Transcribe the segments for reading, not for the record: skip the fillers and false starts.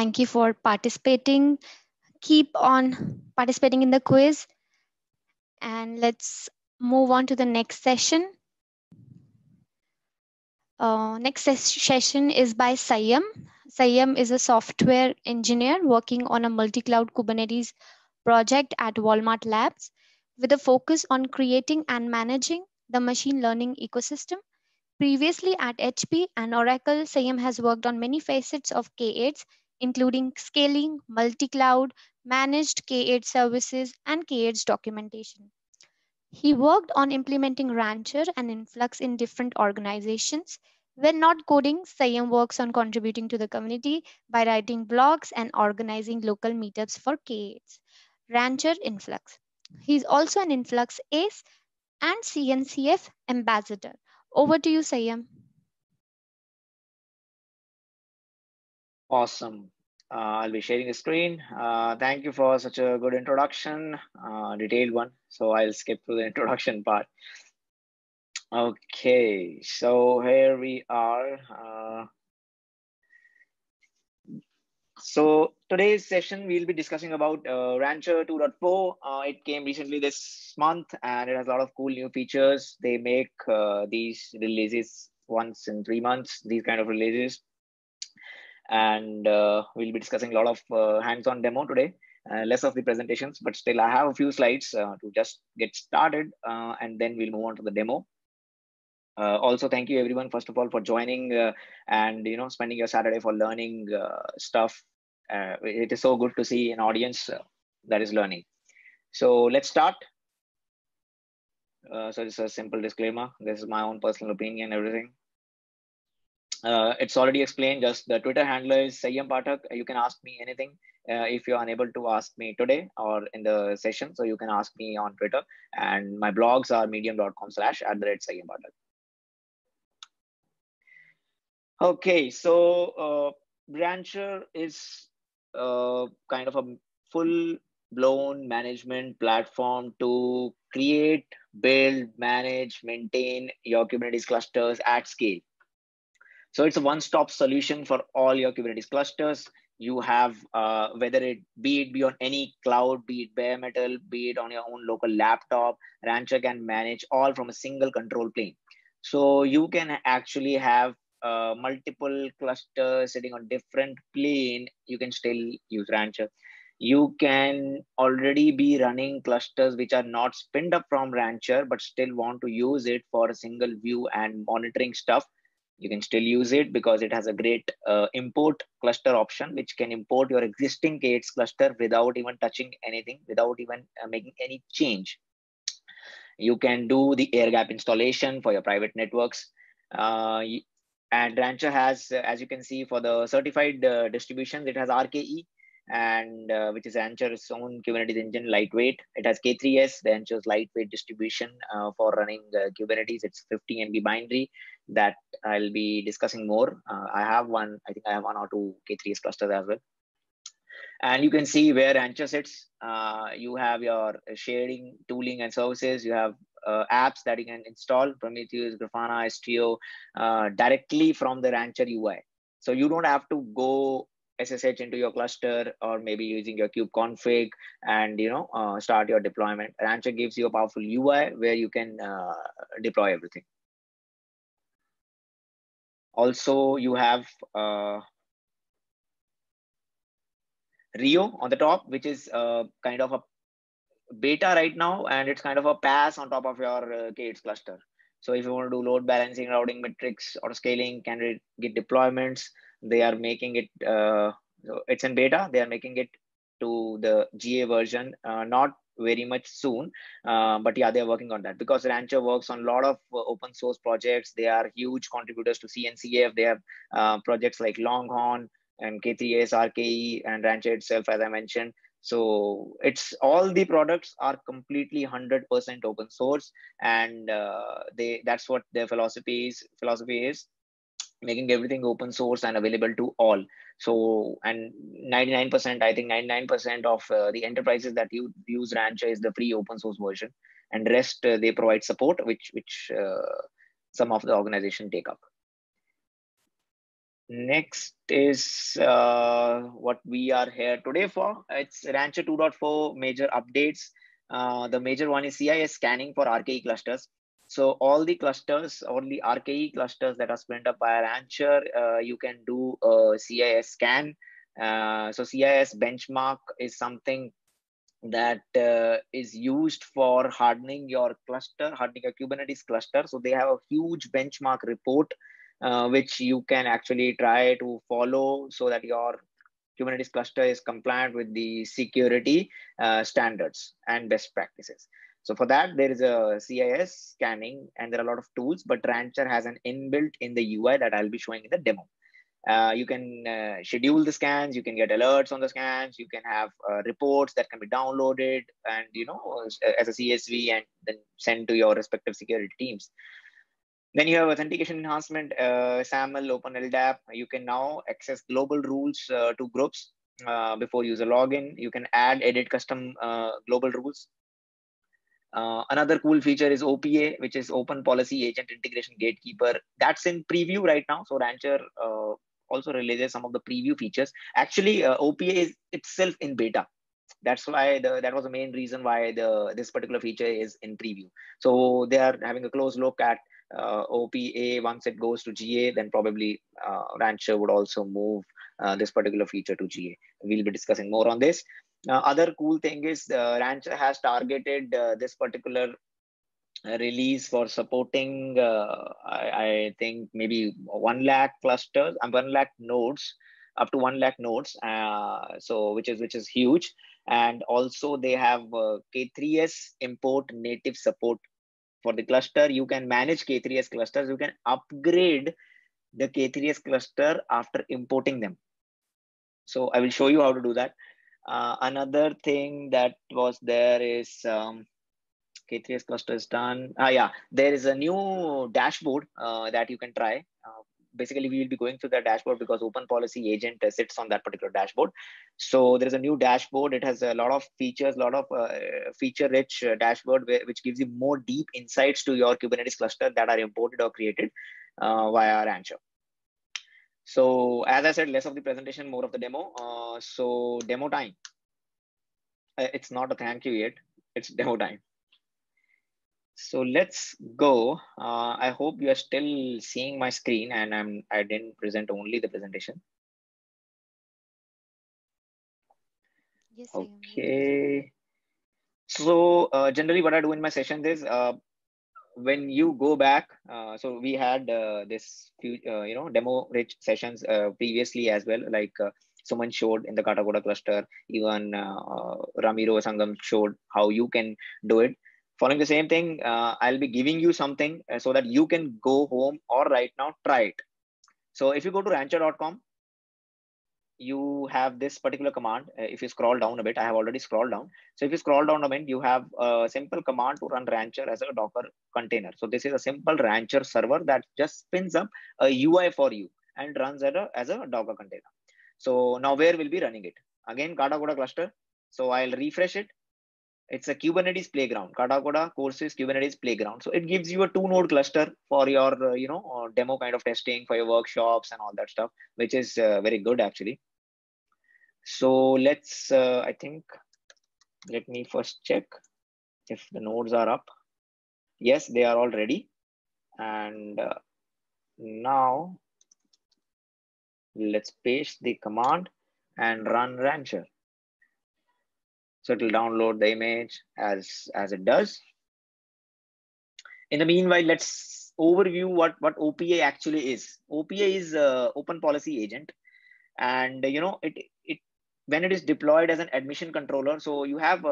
Thank you for participating. Keep on participating in the quiz. And let's move on to the next session. Session is by Sayam. Sayam is a software engineer working on a multi-cloud Kubernetes project at Walmart Labs with a focus on creating and managing the machine learning ecosystem. Previously at HP and Oracle, Sayam has worked on many facets of K8s, including scaling, multi-cloud, managed K8 services, and K8s documentation. He worked on implementing Rancher and Influx in different organizations. When not coding, Sayam works on contributing to the community by writing blogs and organizing local meetups for K8s. Rancher Influx. He's also an Influx ace and CNCF ambassador. Over to you, Sayam. Awesome. I'll be sharing the screen. Thank you for such a good introduction, detailed one. So I'll skip through the introduction part. Okay, so here we are. So today's session, we'll be discussing about Rancher 2.4. It came recently this month and it has a lot of cool new features. They make these releases once in 3 months, these kind of releases. And we'll be discussing a lot of hands-on demo today, less of the presentations, but still I have a few slides to just get started and then we'll move on to the demo. Also, thank you everyone, first of all, for joining and spending your Saturday for learning stuff. It is so good to see an audience that is learning. So let's start. So it's a simple disclaimer. This is my own personal opinion, everything. It's already explained. Just the Twitter handler is Sayam Pathak. You can ask me anything if you're unable to ask me today or in the session. So you can ask me on Twitter, and my blogs are medium.com/@Sayam Pathak. Okay, so Rancher is kind of a full-blown management platform to create, build, manage, maintain your Kubernetes clusters at scale. So it's a one-stop solution for all your Kubernetes clusters. You have, whether it be on any cloud, be it bare metal, be it on your own local laptop, Rancher can manage all from a single control plane. So you can actually have multiple clusters sitting on different plane. You can still use Rancher. You can already be running clusters which are not spinned up from Rancher, but still want to use it for a single view and monitoring stuff. You can still use it because it has a great import cluster option, which can import your existing K8s cluster without even touching anything, without even making any change. You can do the air gap installation for your private networks. And Rancher has, as you can see, for the certified distributions, it has RKE, and which is Rancher's own Kubernetes engine, lightweight. It has K3S, the Rancher's lightweight distribution for running Kubernetes. It's 50 MB binary that I'll be discussing more. I think I have one or two K3S clusters as well. And you can see where Rancher sits. You have your sharing, tooling, and services. You have apps that you can install, Prometheus, Grafana, Istio, directly from the Rancher UI. So you don't have to go SSH into your cluster or maybe using your kubeconfig and start your deployment. Rancher gives you a powerful UI where you can deploy everything. Also, you have Rio on the top, which is kind of a beta right now, and it's kind of a pass on top of your K8s cluster. So if you want to do load balancing, routing metrics, or scaling, candidate Git deployments, they are making it, it's in beta, they are making it to the GA version, not very much soon, but yeah, they're working on that because Rancher works on a lot of open source projects. They are huge contributors to CNCF. They have projects like Longhorn and K3S, RKE, and Rancher itself, as I mentioned. So it's all the products are completely 100% open source, and that's what their philosophy is, making everything open source and available to all. So, and 99%, I think 99% of the enterprises that use Rancher is the free open source version, and rest they provide support, which some of the organization take up. Next is what we are here today for. It's Rancher 2.4 major updates. The major one is CIS scanning for RKE clusters. So all the clusters, all the RKE clusters that are spun up by Rancher, you can do a CIS scan. So CIS benchmark is something that is used for hardening your cluster, hardening your Kubernetes cluster. So they have a huge benchmark report, which you can actually try to follow so that your Kubernetes cluster is compliant with the security standards and best practices. So for that, there is a CIS scanning and there are a lot of tools, but Rancher has an inbuilt in the UI that I'll be showing in the demo. You can schedule the scans, you can get alerts on the scans, you can have reports that can be downloaded and, you know, as a CSV and then sent to your respective security teams. Then you have authentication enhancement, SAML, OpenLDAP. You can now access global rules to groups before user login. You can add, edit custom global rules. Another cool feature is OPA, which is Open Policy Agent Integration Gatekeeper. That's in preview right now. So Rancher also releases some of the preview features. Actually, OPA is itself in beta. That's why that was the main reason why this particular feature is in preview. So they are having a close look at OPA. Once it goes to GA, then probably Rancher would also move this particular feature to GA. We'll be discussing more on this. Other cool thing is Rancher has targeted this particular release for supporting I think maybe 1 lakh clusters and 1 lakh nodes, up to 1 lakh nodes, so which is huge. And also they have K3s import native support for the cluster. You can manage K3s clusters, you can upgrade the K3s cluster after importing them. So I will show you how to do that. Another thing that was there is K3s cluster is done. Yeah, there is a new dashboard that you can try. Basically, we will be going through that dashboard because Open Policy Agent sits on that particular dashboard. So there is a new dashboard. It has a lot of features, a lot of feature-rich dashboard, which gives you more deep insights to your Kubernetes cluster that are imported or created via Rancher. So as I said, less of the presentation, more of the demo. So demo time. It's not a thank you yet. It's demo time. So let's go. I hope you are still seeing my screen and I didn't present only the presentation. Yes, okay. So generally what I do in my sessions is when you go back, so we had this few, demo rich sessions previously as well, like Suman showed in the Katakoda cluster, even Ramiro Sangam showed how you can do it. Following the same thing, I'll be giving you something so that you can go home or right now try it. So if you go to rancher.com, you have this particular command. If you scroll down a bit, I have already scrolled down. So if you scroll down a bit, you have a simple command to run Rancher as a Docker container. So this is a simple Rancher server that just spins up a UI for you and runs as a Docker container. So now where will be running it? Again, Katakoda cluster. So I'll refresh it. It's a Kubernetes playground. Katakoda courses Kubernetes playground. So it gives you a 2-node cluster for your demo kind of testing, for your workshops and all that stuff, which is very good actually. So let's I think, let me first check if the nodes are up. Yes, they are all ready. And now let's paste the command and run Rancher. So it will download the image as it does. In the meanwhile, let's overview what OPA actually is. OPA is Open Policy Agent, and it when it is deployed as an admission controller. So you have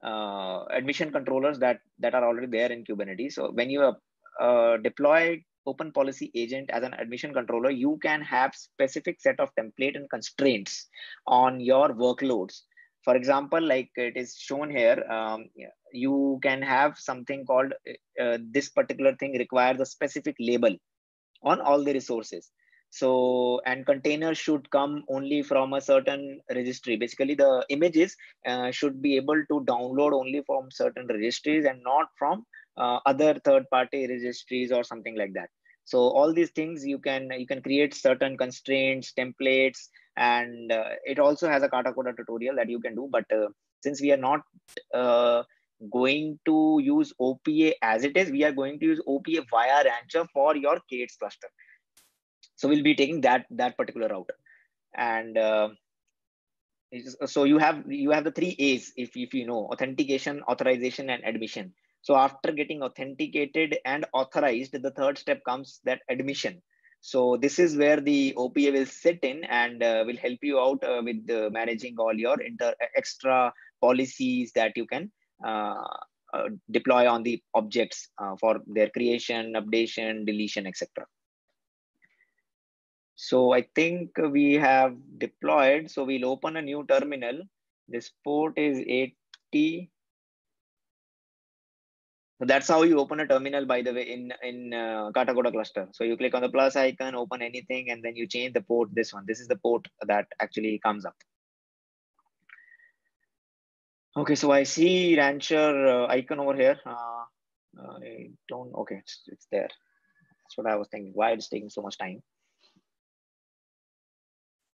admission controllers that are already there in Kubernetes. So when you deploy Open Policy Agent as an admission controller, you can have specific set of template and constraints on your workloads. For example, like it is shown here, you can have something called this particular thing requires a specific label on all the resources. So, and containers should come only from a certain registry. Basically, the images should be able to download only from certain registries and not from other third-party registries or something like that. So all these things you can create certain constraints, templates, and it also has a Kata Coda tutorial that you can do. But since we are not going to use OPA as it is, we are going to use OPA via Rancher for your K8s cluster. So we'll be taking that particular route. And so you have the 3 A's, if you know: authentication, authorization, and admission. So after getting authenticated and authorized, the third step comes, that admission. So this is where the OPA will sit in and will help you out with managing all your extra policies that you can deploy on the objects for their creation, updation, deletion, etc. So I think we have deployed. So we'll open a new terminal. This port is 80. So that's how you open a terminal, by the way, in Kata Coda cluster. So you click on the plus icon, open anything, and then you change the port. This one. This is the port that actually comes up. Okay, so I see Rancher icon over here. I don't. Okay, it's there. That's what I was thinking. Why it's taking so much time?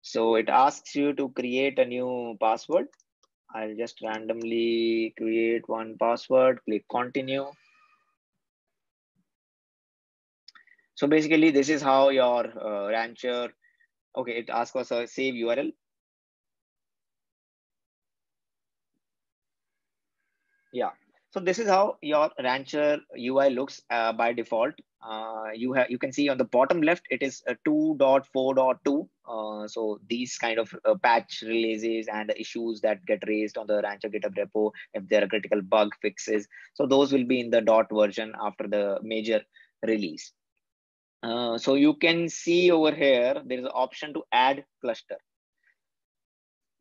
So it asks you to create a new password. I'll just randomly create one password, click continue. So basically this is how your Rancher, okay, it asks us a save URL. Yeah, so this is how your Rancher UI looks by default. You can see on the bottom left, it is 2.4.2. So these kind of patch releases and the issues that get raised on the Rancher GitHub repo, if there are critical bug fixes, so those will be in the dot version after the major release. So you can see over here, there is an option to add cluster.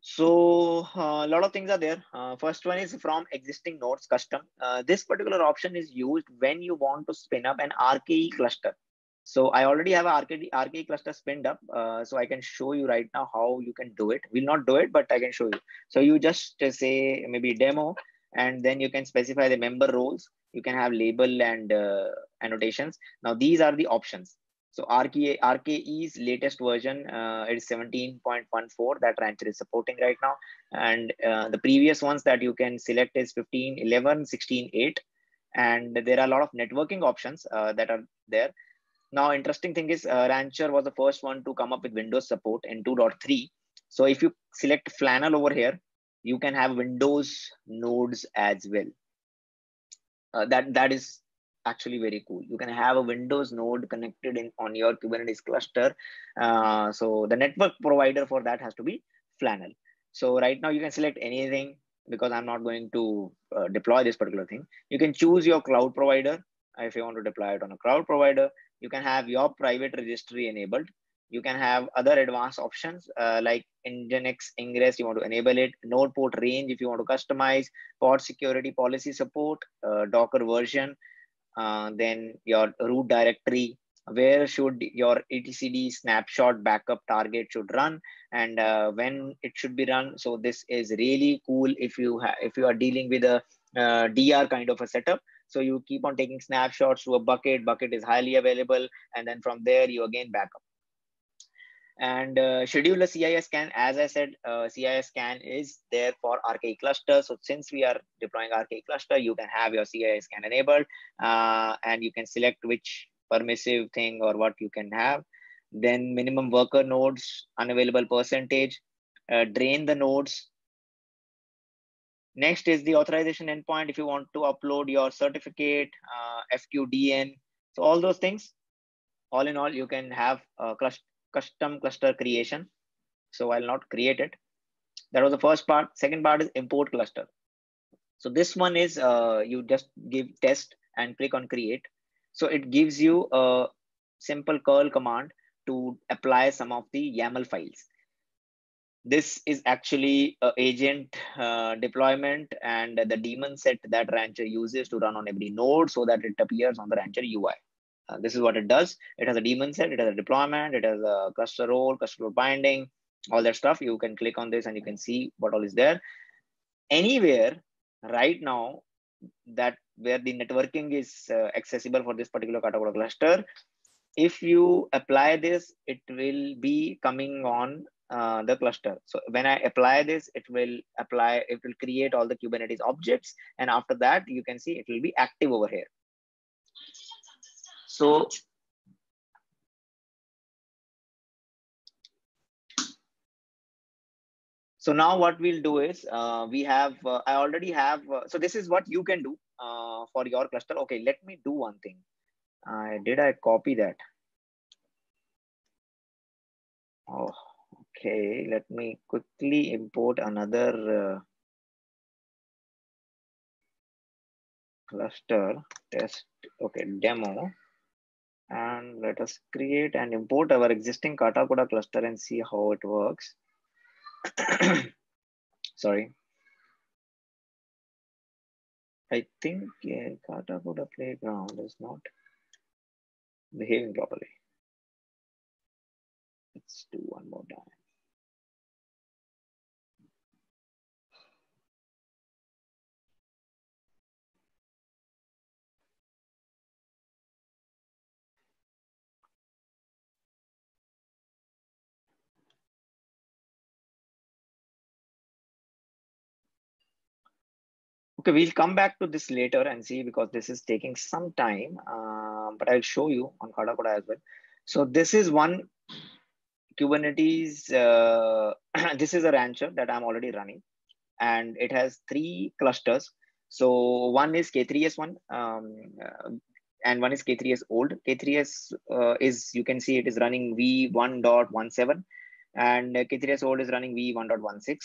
So a lot of things are there. First one is from existing nodes custom. This particular option is used when you want to spin up an RKE cluster. So I already have an RKE cluster spinned up. So I can show you right now how you can do it. We'll not do it, but I can show you. So you just say maybe demo, and then you can specify the member roles. You can have label and annotations. Now these are the options. So RKE's latest version is 17.14 that Rancher is supporting right now. And the previous ones that you can select is 15.11, 16.8. And there are a lot of networking options that are there. Now, interesting thing is Rancher was the first one to come up with Windows support in 2.3. So if you select Flannel over here, you can have Windows nodes as well. That is actually very cool. You can have a Windows node connected on your Kubernetes cluster. So the network provider for that has to be Flannel. So right now you can select anything, because I'm not going to deploy this particular thing. You can choose your cloud provider. If you want to deploy it on a cloud provider, you can have your private registry enabled. You can have other advanced options like Nginx ingress, you want to enable it, node port range if you want to customize, port security policy support, Docker version, then your root directory, where should your etcd snapshot backup target should run, and when it should be run. So this is really cool if you are dealing with a DR kind of a setup. So you keep on taking snapshots to a bucket is highly available, and then from there you again backup. And schedule a CI scan. As I said, CI scan is there for RKE cluster. So since we are deploying RKE cluster, you can have your CI scan enabled, and you can select which permissive thing or what you can have. Then minimum worker nodes, unavailable percentage, drain the nodes. Next is the authorization endpoint. If you want to upload your certificate, FQDN, so all those things, all in all, you can have a custom cluster creation. So I'll not create it. That was the first part. Second part is import cluster. So this one is you just give test and click on create. So it gives you a simple curl command to apply some of the YAML files. This is actually an agent deployment and the daemon set that Rancher uses to run on every node so that it appears on the Rancher UI. This is what it does. It has a daemon set, it has a deployment, it has a cluster role, cluster binding, all that stuff. You can click on this and you can see what all is there. Anywhere right now that where the networking is accessible for this particular Kata Coda cluster, if you apply this, it will be coming on the cluster. So when I apply this, it will create all the Kubernetes objects. And after that, you can see it will be active over here. So now what we'll do is I already have, so this is what you can do for your cluster. Okay, let me do one thing. Did I copy that? Oh, okay. Let me quickly import another cluster test. Okay, demo. And let us create and import our existing Katacoda cluster and see how it works. Sorry. I think Katacoda playground is not behaving properly. Let's do one more time. Okay, we'll come back to this later and see, because this is taking some time, but I'll show you on Katacoda as well. So this is one Kubernetes. This is a Rancher that I'm already running, and it has 3 clusters. So one is K3S1, and one is K3S old. K3S is, you can see it is running v1.17, and K3S old is running v1.16.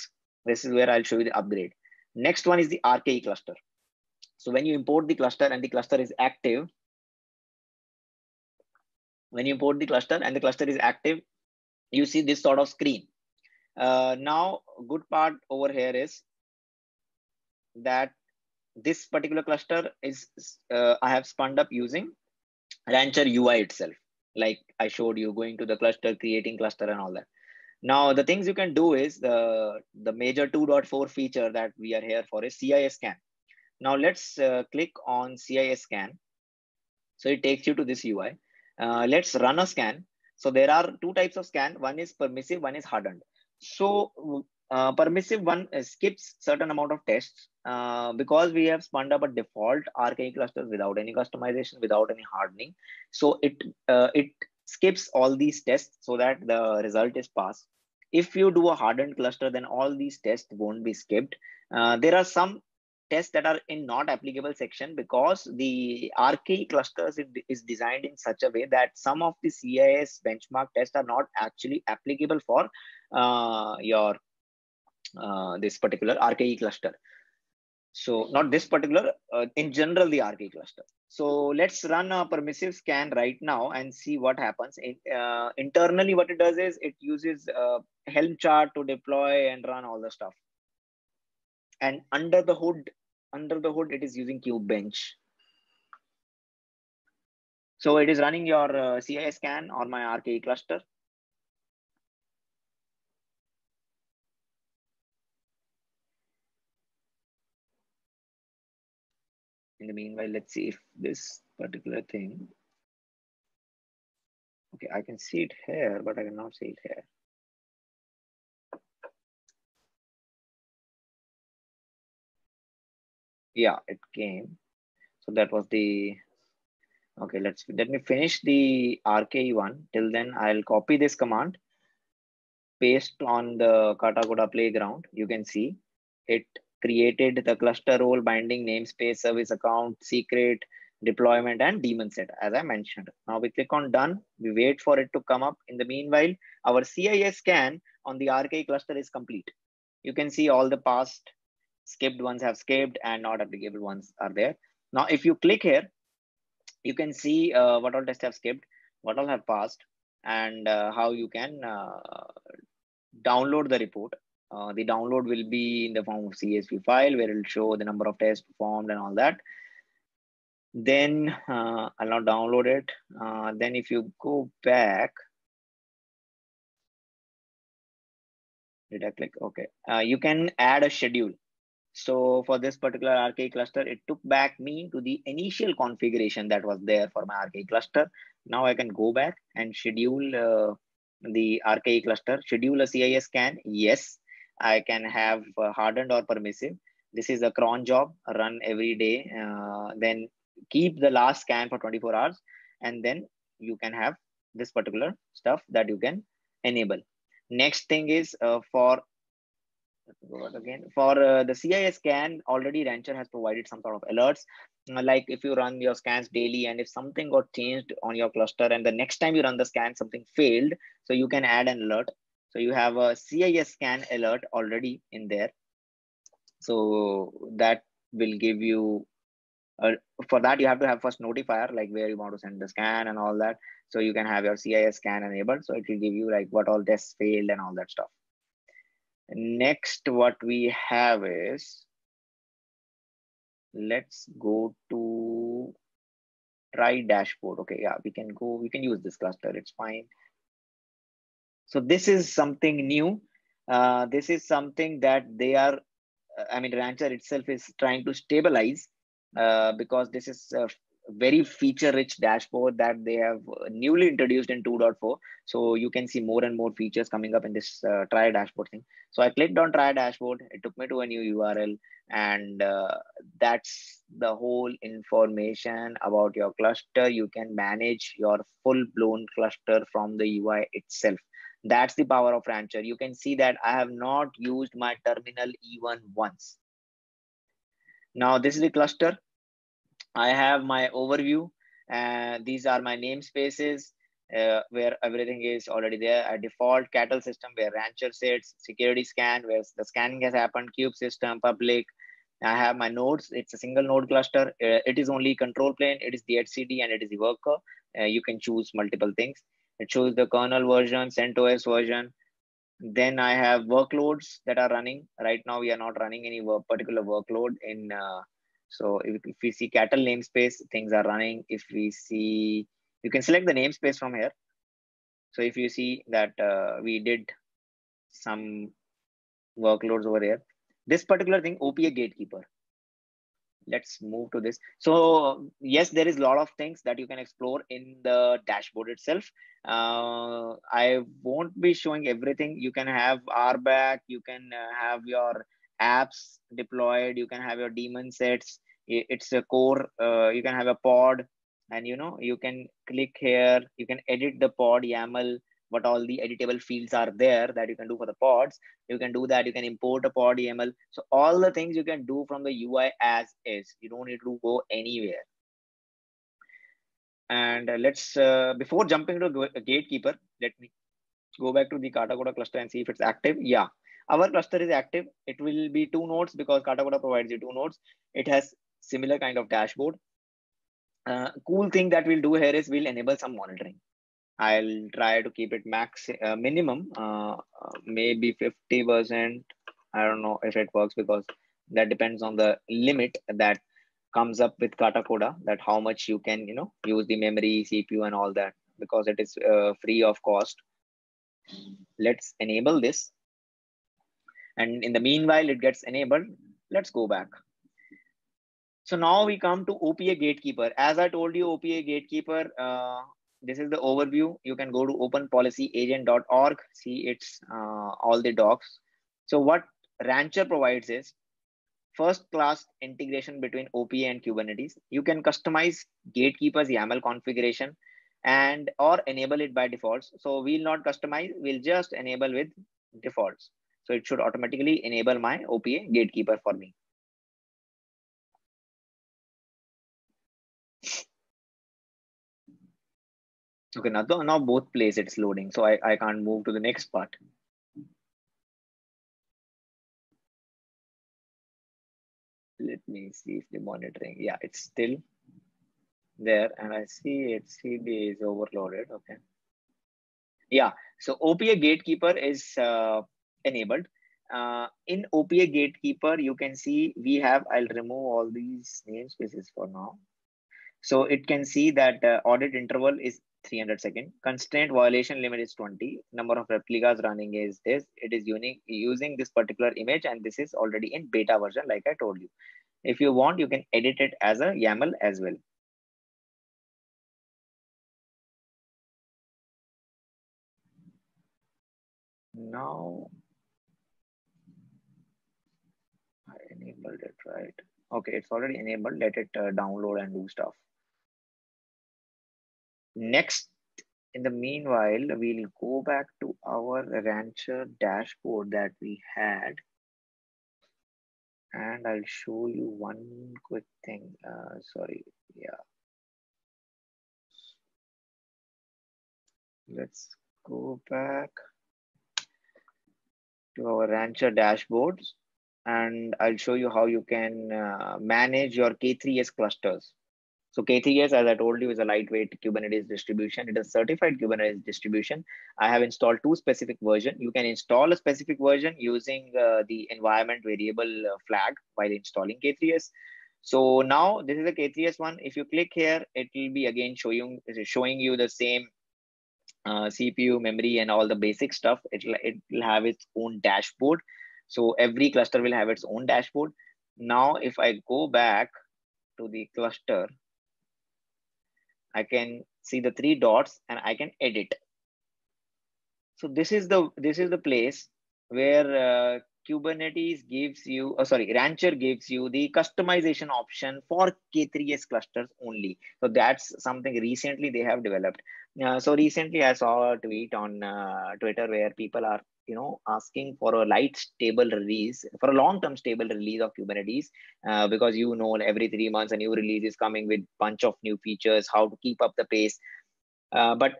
This is where I'll show you the upgrade. Next one is the RKE cluster. So when you import the cluster and the cluster is active, you see this sort of screen. Now, good part over here is that this particular cluster is I have spun up using Rancher UI itself, like I showed you, going to the cluster, creating cluster and all that. Now, the things you can do is the major 2.4 feature that we are here for is CIS scan. Now let's click on CIS scan. So it takes you to this UI. Let's run a scan. So there are 2 types of scan. One is permissive, one is hardened. So permissive one skips certain amount of tests because we have spun up a default RKE cluster without any customization, without any hardening. So it skips all these tests so that the result is passed. If you do a hardened cluster, then all these tests won't be skipped. There are some tests that are in not applicable section because the RKE clusters is designed in such a way that some of the CIS benchmark tests are not actually applicable for your this particular RKE cluster. So not this particular, in general, the RKE cluster. So let's run a permissive scan right now and see what happens. Internally, what it does is it uses Helm chart to deploy and run all the stuff. And under the hood, it is using Kubebench. So it is running your CIS scan on my RKE cluster. In the meanwhile, let's see if this particular thing. Okay, I can see it here, but I cannot see it here. Yeah, it came. So that was the, okay, let me finish the RKE one. Till then, I'll copy this command, paste on the Katacoda playground. You can see it created the cluster role, binding, namespace, service account, secret, deployment, and daemon set, as I mentioned. Now we click on done. We wait for it to come up. In the meanwhile, our CIS scan on the RKE cluster is complete. You can see all the past skipped ones have skipped and not applicable ones are there. Now, if you click here, you can see what all tests have skipped, what all have passed, and how you can download the report. The download will be in the form of CSV file where it will show the number of tests performed and all that. Then I'll not download it. Then if you go back, did I click? Okay. You can add a schedule. So for this particular RKE cluster, it took back me to the initial configuration that was there for my RKE cluster. Now I can go back and schedule the RKE cluster, schedule a CIS scan. Yes, I can have hardened or permissive. This is a cron job, run every day. Then keep the last scan for 24 hours. And then you can have this particular stuff that you can enable. Next thing is for the CIS scan, already Rancher has provided some sort of alerts. Like if you run your scans daily and if something got changed on your cluster and the next time you run the scan, something failed, so you can add an alert. So you have a CIS scan alert already in there. So that will give you, for that you have to have first notifier, like where you want to send the scan and all that. So you can have your CIS scan enabled. So it will give you like what all tests failed and all that stuff. Next, what we have is, let's go to try dashboard. Okay, yeah, we can use this cluster, it's fine. So this is something new. This is something that they are, Rancher itself is trying to stabilize because this is a very feature-rich dashboard that they have newly introduced in 2.4. So you can see more and more features coming up in this try dashboard thing. So I clicked on try dashboard. It took me to a new URL, and that's the whole information about your cluster. You can manage your full-blown cluster from the UI itself. That's the power of Rancher. You can see that I have not used my terminal even once. Now this is the cluster. I have my overview. These are my namespaces where everything is already there. A default cattle system where Rancher sits, security scan where the scanning has happened, cube system, public. I have my nodes. It's a single node cluster. It is only control plane. It is the HCD and it is the worker. You can choose multiple things. It shows the kernel version, CentOS version. Then I have workloads that are running. Right now, we are not running any particular workload in. So if we see cattle namespace, things are running. If we see, you can select the namespace from here. So if you see that we did some workloads over here, this particular thing, OPA Gatekeeper. Let's move to this. So yes, there is a lot of things that you can explore in the dashboard itself. I won't be showing everything. You can have RBAC, you can have your apps deployed, you can have your daemon sets. It's a core, you can have a pod, and you can click here, you can edit the pod YAML, what all the editable fields are there that you can do for the pods. You can do that. You can import a pod YAML. So all the things you can do from the UI as is. You don't need to go anywhere. And let's, before jumping to Gatekeeper, let me go back to the Katacoda cluster and see if it's active. Yeah, our cluster is active. It will be 2 nodes because Katacoda provides you 2 nodes. It has similar kind of dashboard. Cool thing that we'll do here is we'll enable some monitoring. I'll try to keep it minimum, maybe 50%. I don't know if it works because that depends on the limit that comes up with Katacoda, that how much you can, use the memory, CPU and all that, because it is free of cost. Let's enable this. And in the meanwhile, it gets enabled. Let's go back. So now we come to OPA Gatekeeper. As I told you, OPA Gatekeeper, this is the overview. You can go to openpolicyagent.org, see it's all the docs. So what Rancher provides is first class integration between OPA and Kubernetes. You can customize Gatekeeper's YAML configuration and or enable it by defaults. So we'll not customize, we'll just enable with defaults. So it should automatically enable my OPA Gatekeeper for me. Okay, now both places it's loading, so I can't move to the next part. Let me see if the monitoring, yeah, it's still there, and I see HCD is overloaded. Okay, yeah, so OPA Gatekeeper is enabled. In OPA Gatekeeper, you can see we have, I'll remove all these namespaces for now. So it can see that audit interval is 300 second. Constraint violation limit is 20. Number of replicas running is this. It is unique using this particular image, and this is already in beta version, like I told you. If you want, you can edit it as a YAML as well. Now, I enabled it, right? Okay, it's already enabled. Let it download and do stuff. Next, in the meanwhile, we'll go back to our Rancher dashboard that we had. And I'll show you one quick thing. Sorry, yeah. Let's go back to our Rancher dashboards, and I'll show you how you can manage your K3s clusters. So K3s, as I told you, is a lightweight Kubernetes distribution. It is certified Kubernetes distribution. I have installed 2 specific versions. You can install a specific version using the environment variable flag while installing K3s. So now this is a K3s one. If you click here, it will be again showing you the same CPU, memory, and all the basic stuff. It will have its own dashboard. So every cluster will have its own dashboard. Now, if I go back to the cluster, I can see the 3 dots and I can edit. So this is the place where Kubernetes gives you, Rancher gives you the customization option for K3s clusters only. So that's something recently they have developed. So recently I saw a tweet on Twitter where people are asking for a light stable release, for a long-term stable release of Kubernetes, because every 3 months a new release is coming with bunch of new features, how to keep up the pace. But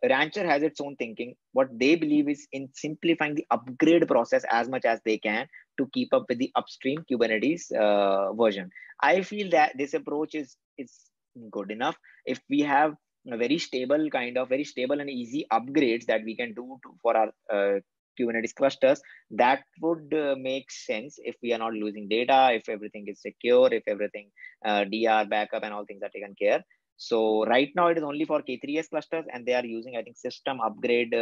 Rancher has its own thinking. What they believe is in simplifying the upgrade process as much as they can to keep up with the upstream Kubernetes version. I feel that this approach is good enough. If we have a very stable and easy upgrades that we can do for our Kubernetes clusters, that would make sense if we are not losing data, if everything is secure, if everything DR backup and all things are taken care. So right now it is only for K3s clusters, and they are using, I think, system upgrade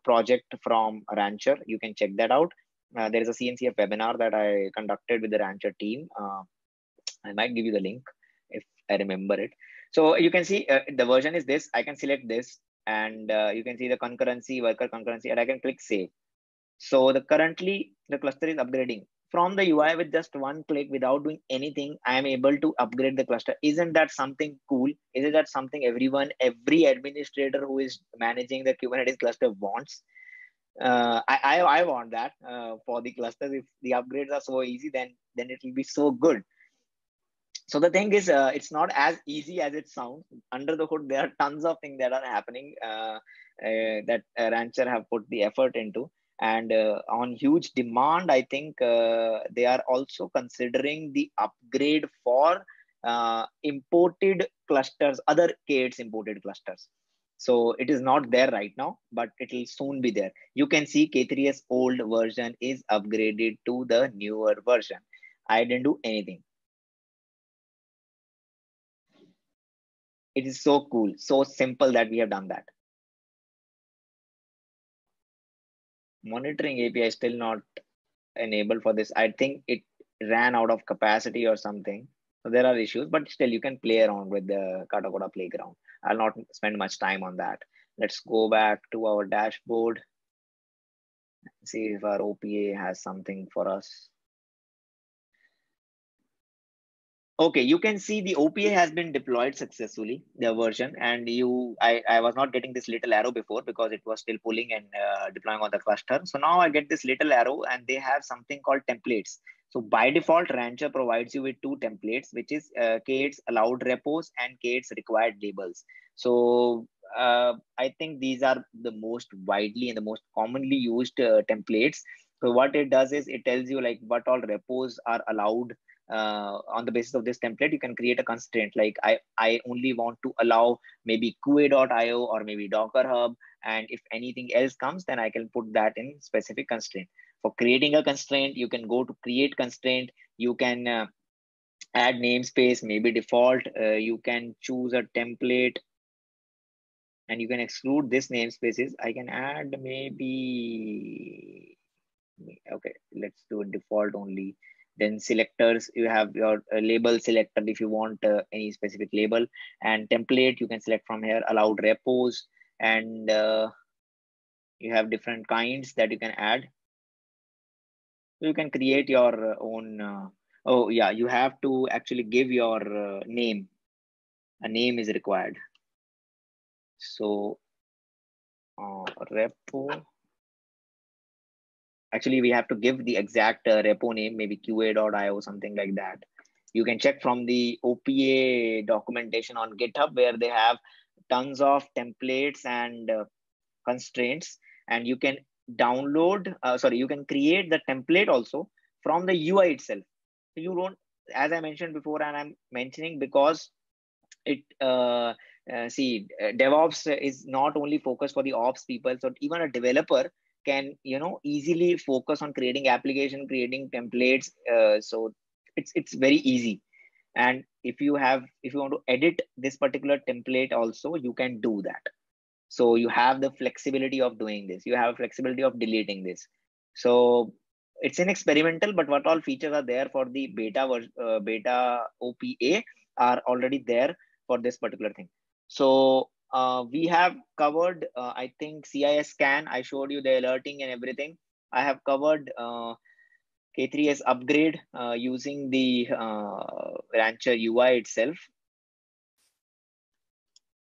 project from Rancher. You can check that out. There is a CNCF webinar that I conducted with the Rancher team. I might give you the link if I remember it. So you can see the version is this. I can select this, and you can see the concurrency, worker concurrency, and I can click save. So currently the cluster is upgrading. From the UI, with just one click, without doing anything, I am able to upgrade the cluster. Isn't that something cool? Isn't that something every administrator who is managing the Kubernetes cluster wants? I want that for the clusters. If the upgrades are so easy, then it will be so good. So the thing is, it's not as easy as it sounds. Under the hood, there are tons of things that are happening that Rancher have put the effort into. And on huge demand, I think they are also considering the upgrade for imported clusters, other K8s imported clusters. So it is not there right now, but it will soon be there. You can see K3s old version is upgraded to the newer version. I didn't do anything. It is so cool, so simple that we have done that. Monitoring API is still not enabled for this. I think it ran out of capacity or something. So there are issues, but still you can play around with the Katacoda playground. I'll not spend much time on that. Let's go back to our dashboard. See if our OPA has something for us. Okay, you can see the OPA has been deployed successfully, the version, and I was not getting this little arrow before because it was still pulling and deploying on the cluster. So now I get this little arrow, and they have something called templates. So by default, Rancher provides you with 2 templates, which is K8s allowed repos and K8s required labels. So I think these are the most widely and the most commonly used templates. So what it does is it tells you like what all repos are allowed. On the basis of this template, you can create a constraint like I only want to allow maybe QA.io or maybe Docker Hub, and if anything else comes, then I can put that in specific constraint. For creating a constraint, you can go to create constraint. You can add namespace, maybe default. You can choose a template. and you can exclude this namespaces. I can add maybe, okay, let's do a default only. Then selectors, you have your label selector if you want any specific label, and template you can select from here, allowed repos, and you have different kinds that you can add. So you can create your own. Oh yeah, you have to actually give your name. A name is required. So repo. Actually, we have to give the exact repo name, maybe qa.io, something like that. You can check from the OPA documentation on GitHub, where they have tons of templates and constraints, and you can download, you can create the template also from the UI itself. So you don't, as I mentioned before, and I'm mentioning because it DevOps is not only focused for the ops people, so even a developer can easily focus on creating application, creating templates. So it's very easy. And if you want to edit this particular template also, you can do that. So you have the flexibility of doing this, you have flexibility of deleting this. So it's an experimental, but what all features are there for the beta OPA are already there for this particular thing. So we have covered, I think CIS scan, I showed you the alerting and everything. I have covered K3s upgrade using the Rancher UI itself.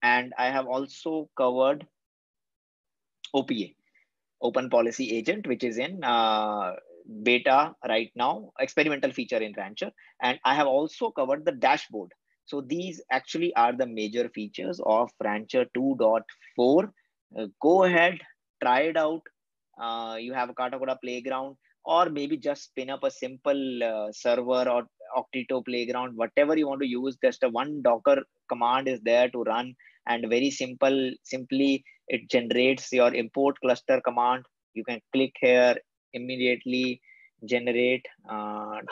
And I have also covered OPA, Open Policy Agent, which is in beta right now, experimental feature in Rancher. And I have also covered the dashboard. So these actually are the major features of Rancher 2.4. Go ahead, try it out. You have a Katacoda playground, or maybe just spin up a simple server or Octito playground, whatever you want to use. Just a one Docker command is there to run, and very simply it generates your import cluster command. You can click here, immediately generate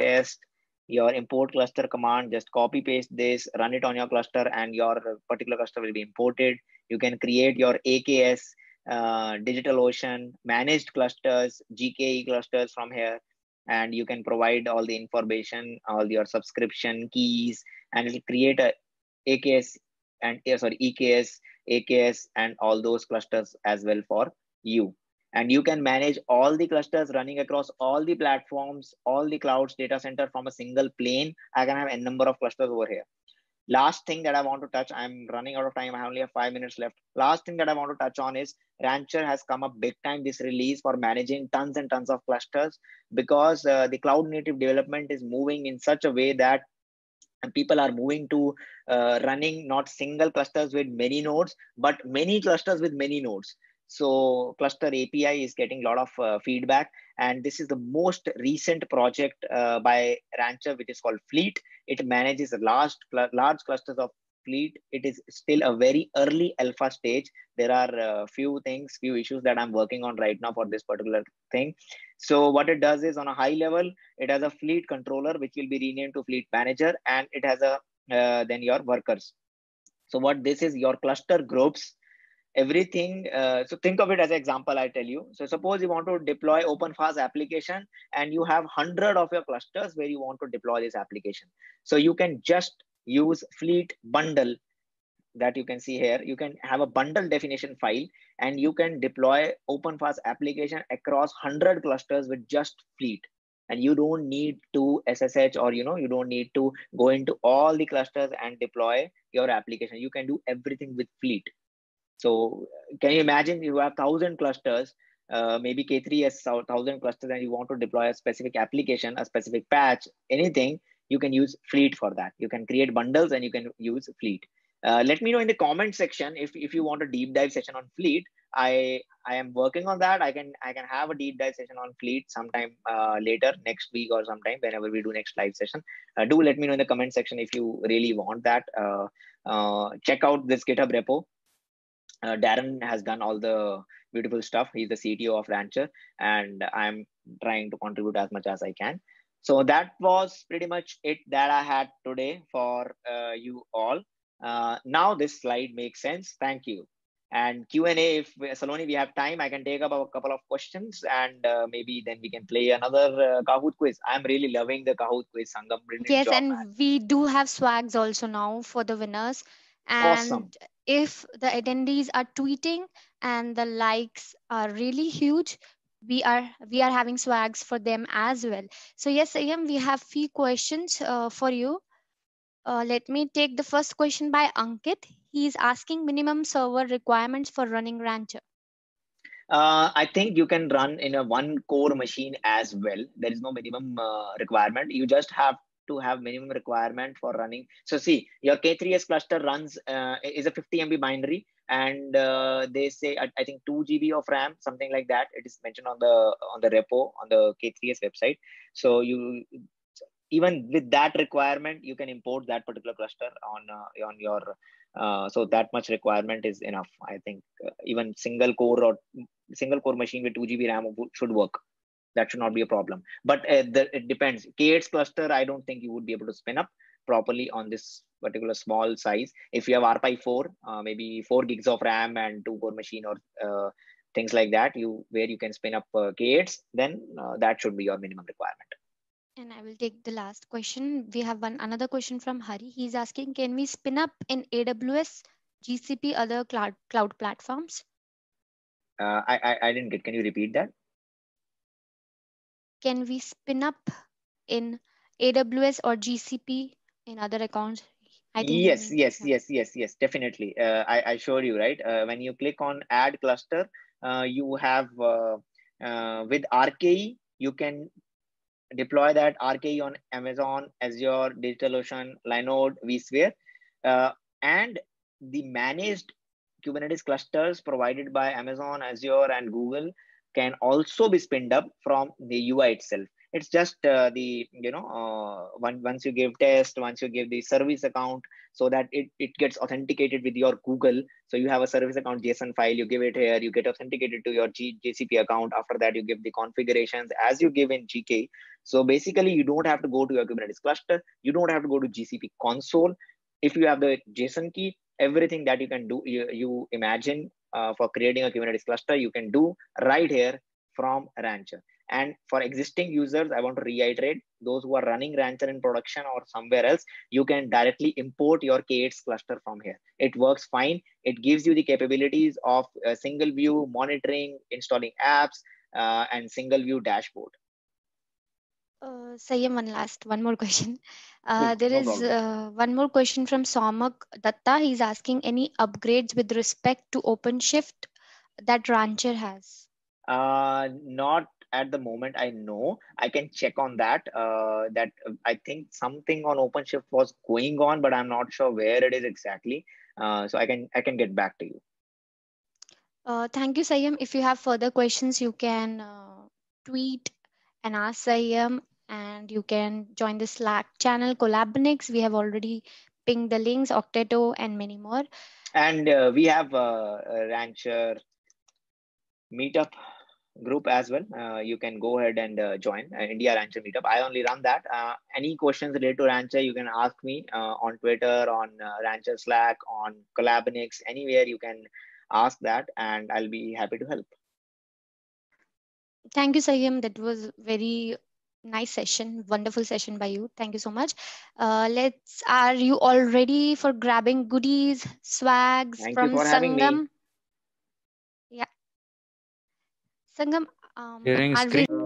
test your import cluster command. Just copy paste this, run it on your cluster, and your particular cluster will be imported. You can create your AKS, DigitalOcean managed clusters, GKE clusters from here, and you can provide all the information, all your subscription keys, and it'll create a AKS and EKS, AKS, and all those clusters as well for you. And you can manage all the clusters running across all the platforms, all the clouds, data center from a single plane. I can have a number of clusters over here. Last thing that I want to touch, I'm running out of time, I only have 5 minutes left. Last thing that I want to touch on is Rancher has come up big time this release for managing tons and tons of clusters, because the cloud native development is moving in such a way that people are moving to running not single clusters with many nodes, but many clusters with many nodes. So cluster API is getting a lot of feedback, and this is the most recent project by Rancher, which is called Fleet. It manages large clusters of Fleet. It is still a very early alpha stage. There are few issues that I'm working on right now for this particular thing. So what it does is, on a high level, it has a fleet controller, which will be renamed to fleet manager, and it has a then your workers. So what this is, your cluster groups, everything. So think of it as an example, I tell you. So suppose you want to deploy OpenFaaS application, and you have 100 of your clusters where you want to deploy this application. So you can just use fleet bundle that you can see here. You can have a bundle definition file, and you can deploy OpenFaaS application across 100 clusters with just fleet. And you don't need to SSH, or you don't need to go into all the clusters and deploy your application. You can do everything with fleet. So can you imagine, you have 1,000 clusters, maybe K3 has 1,000 clusters, and you want to deploy a specific application, a specific patch, anything, you can use fleet for that. You can create bundles and you can use fleet. Let me know in the comment section if you want a deep dive session on fleet. I am working on that. I can have a deep dive session on fleet sometime later, next week or sometime whenever we do next live session. Do let me know in the comment section if you really want that. Check out this GitHub repo. Darren has done all the beautiful stuff. He's the CTO of Rancher, and I'm trying to contribute as much as I can. So that was pretty much it that I had today for you all. Now this slide makes sense. Thank you. And Q&A, if Saloni, we have time, I can take up a couple of questions, and maybe then we can play another Kahoot quiz. I'm really loving the Kahoot quiz, Sangam. Brilliant Yes, job, and man. we do have swags also now for the winners. Awesome. And if the attendees are tweeting and the likes are really huge, we are having swags for them as well. So yes, Ayam, we have few questions for you. Let me take the first question by Ankit. He is asking minimum server requirements for running Rancher. I think you can run in a one core machine as well. There is no minimum requirement. You just have to have minimum requirement for running. So see, your K3s cluster runs is a 50 MB binary, and they say I think 2 GB of RAM, something like that. It is mentioned on the repo on the K3s website. So you even with that requirement, you can import that particular cluster on your. So that much requirement is enough. I think even single core machine with 2 GB RAM should work. That should not be a problem. But it depends. K8's cluster, I don't think you would be able to spin up properly on this particular small size. If you have ARPi 4, maybe 4 gigs of RAM and 2 core machine or things like that, where you can spin up K8s, then that should be your minimum requirement. And I will take the last question. We have another question from Hari. He's asking, can we spin up in AWS, GCP, other cloud platforms? I didn't get. Can you repeat that? Can we spin up in AWS or GCP in other accounts? I think yes, definitely. I showed you, right? When you click on add cluster, you have with RKE, you can deploy that RKE on Amazon, Azure, DigitalOcean, Linode, vSphere, and the managed Kubernetes clusters provided by Amazon, Azure, and Google can also be spinned up from the UI itself. It's just once you give test, once you give the service account, so that it gets authenticated with your Google. So you have a service account JSON file, you give it here, you get authenticated to your GCP account. After that, you give the configurations as you give in GK. So basically, you don't have to go to your Kubernetes cluster. You don't have to go to GCP console. If you have the JSON key, everything that you can do, you imagine for creating a Kubernetes cluster, you can do right here from Rancher. And for existing users, I want to reiterate, those who are running Rancher in production or somewhere else, you can directly import your K8's cluster from here. It works fine. It gives you the capabilities of single view monitoring, installing apps, and single view dashboard. Sayam, one more question. There is one more question from Somak Datta. He's asking any upgrades with respect to OpenShift that Rancher has? Not at the moment. I know I can check on that. I think something on OpenShift was going on, but I'm not sure where it is exactly. So I can get back to you. Thank you, Sayam. If you have further questions, you can tweet and ask Sayam, and you can join the Slack channel Collabonix. We have already pinged the links, Octeto, and many more. And we have a Rancher meetup group as well. You can go ahead and join India Rancher meetup. I only run that. Any questions related to Rancher, you can ask me on Twitter, on Rancher Slack, on Collabonix, anywhere you can ask that, and I'll be happy to help. Thank you, Sayam. That was very nice session, wonderful session by you. Thank you so much. Are you all ready for grabbing goodies, swags Thank from you for Sangam? having me. Yeah. Sangam, Sharing are screen. we